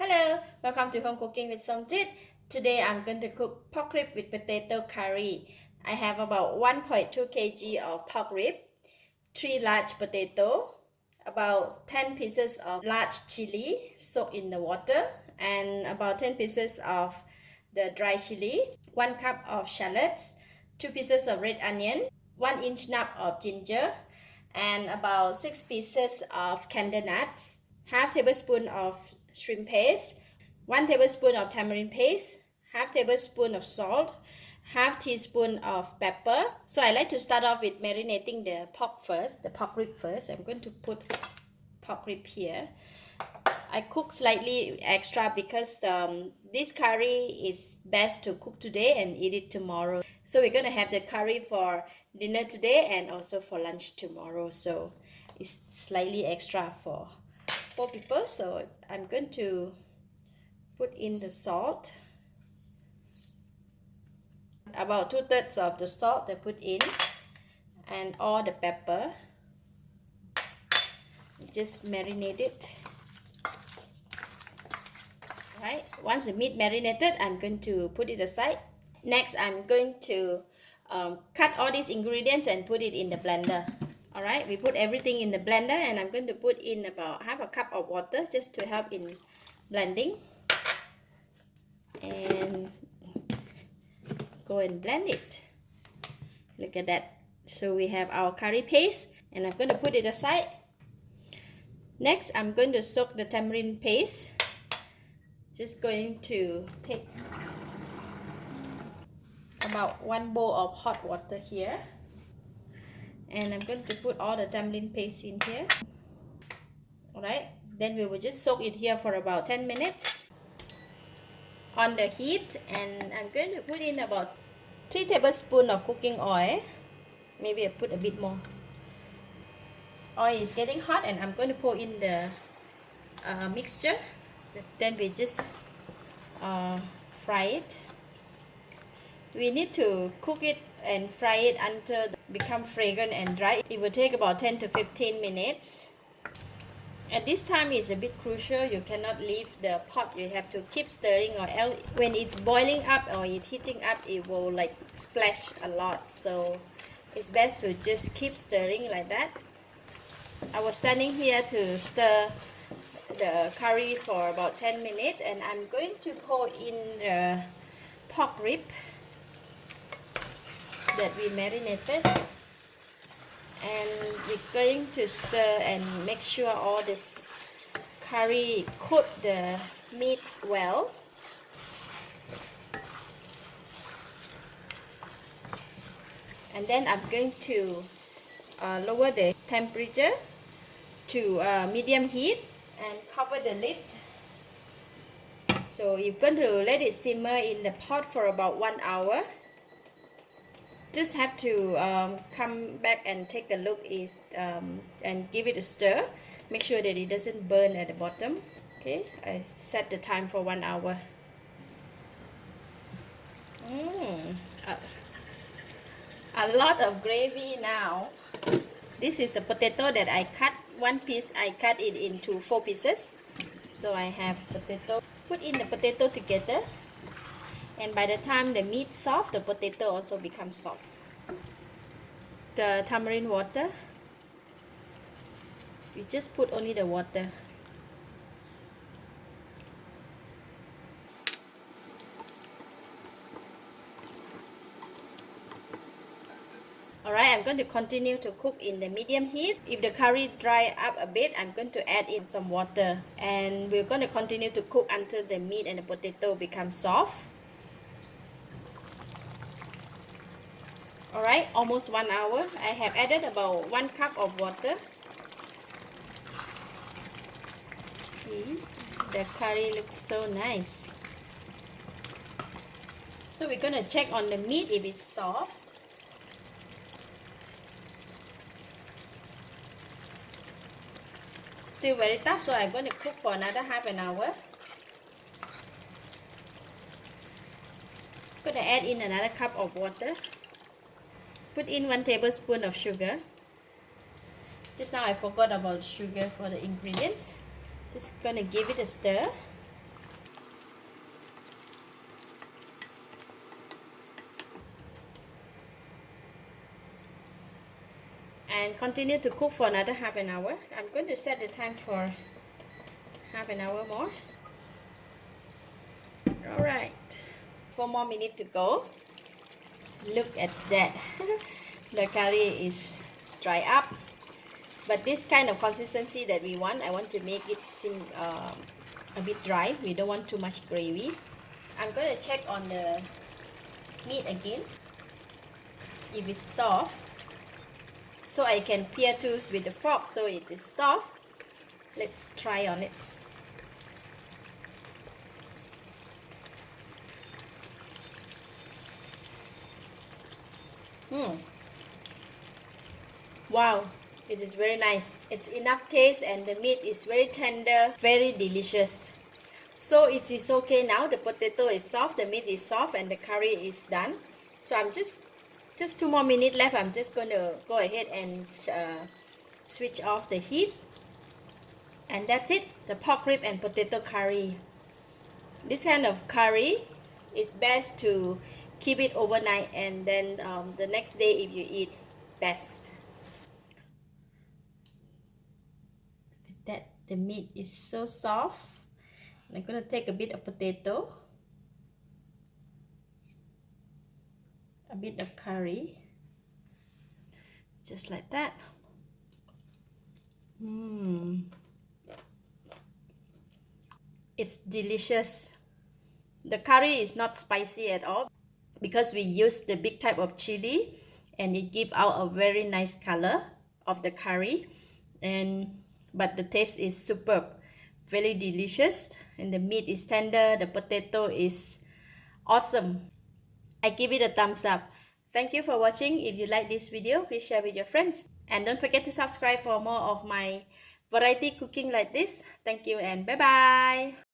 Hello, welcome to Home Cooking with Somjit. Today I'm going to cook pork rib with potato curry. I have about 1.2 kg of pork rib, 3 large potato, about 10 pieces of large chili soaked in the water, and about 10 pieces of the dry chili, 1 cup of shallots, 2 pieces of red onion, 1-inch nub of ginger, and about 6 pieces of canned nuts, half tablespoon of shrimp paste, 1 tablespoon of tamarind paste, half tablespoon of salt, half teaspoon of pepper. So I like to start off with marinating the pork first, the pork rib first. I'm going to put pork rib here. I cook slightly extra because this curry is best to cook today and eat it tomorrow. So we're going to have the curry for dinner today and also for lunch tomorrow. So it's slightly extra for 4 people. So I'm going to put in the salt. About 2/3 of the salt I put in, and all the pepper. Just marinate it. Right, once the meat marinated, I'm going to put it aside. Next, I'm going to cut all these ingredients and put it in the blender. All right, we put everything in the blender, and I'm going to put in about half a cup of water just to help in blending. And go and blend it. Look at that. So we have our curry paste, and I'm going to put it aside. Next, I'm going to soak the tamarind paste. Just going to take about 1 bowl of hot water here, and I'm going to put all the tamarind paste in here. Alright, then we will just soak it here for about 10 minutes on the heat, and I'm going to put in about 3 tablespoons of cooking oil. Maybe I put a bit more. Oil is getting hot, and I'm going to pour in the mixture. Then we just fry it. We need to cook it and fry it until it becomes fragrant and dry. It will take about 10 to 15 minutes. At this time, it's a bit crucial. You cannot leave the pot. You have to keep stirring, or else when it's boiling up or it's heating up, it will like splash a lot. So it's best to just keep stirring like that. I was standing here to stir the curry for about 10 minutes, and I'm going to pour in the pork rib that we marinated, and we're going to stir and make sure all this curry coat the meat well. And then I'm going to lower the temperature to medium heat and cover the lid. So you're going to let it simmer in the pot for about 1 hour. Just have to come back and take a look and give it a stir. Make sure that it doesn't burn at the bottom. Okay, I set the time for 1 hour. A lot of gravy now. This is a potato that I cut. One piece I cut it into 4 pieces. So I have potato. Put in the potato together, and by the time the meat soft, the potato also becomes soft. The tamarind water, we just put only the water. Alright, I'm going to continue to cook in the medium heat. If the curry dry up a bit, I'm going to add in some water, and we're going to continue to cook until the meat and the potato become soft. Alright, almost 1 hour. I have added about 1 cup of water. See, the curry looks so nice. So we're going to check on the meat if it's soft. Still very tough, so I'm going to cook for another half an hour. I'm going to add in another cup of water. Put in 1 tablespoon of sugar. Just now I forgot about sugar for the ingredients. Just gonna give it a stir. and continue to cook for another half an hour. I'm going to set the time for half an hour more. All right, 4 more minutes to go. Look at that. The curry is dry up, but this kind of consistency that we want, I want to make it seem a bit dry. We don't want too much gravy. I'm going to check on the meat again if it's soft, so I can peer too with the fork so it is soft. Let's try on it. Wow, it is very nice. It's enough taste and the meat is very tender, very delicious. So it is okay now. The potato is soft, the meat is soft, and the curry is done. So I'm just 2 more minutes left. I'm just going to go ahead and switch off the heat. And that's it, the pork rib and potato curry. This kind of curry is best to keep it overnight, and then the next day if you eat, best. Look at that, the meat is so soft. I'm gonna take a bit of potato, a bit of curry, just like that. It's delicious. The curry is not spicy at all because we use the big type of chili, and it gives out a very nice color of the curry, but the taste is superb, very delicious, and the meat is tender, the potato is awesome. I give it a thumbs up. Thank you for watching. If you like this video, please share with your friends, and don't forget to subscribe for more of my variety cooking like this. Thank you and bye bye.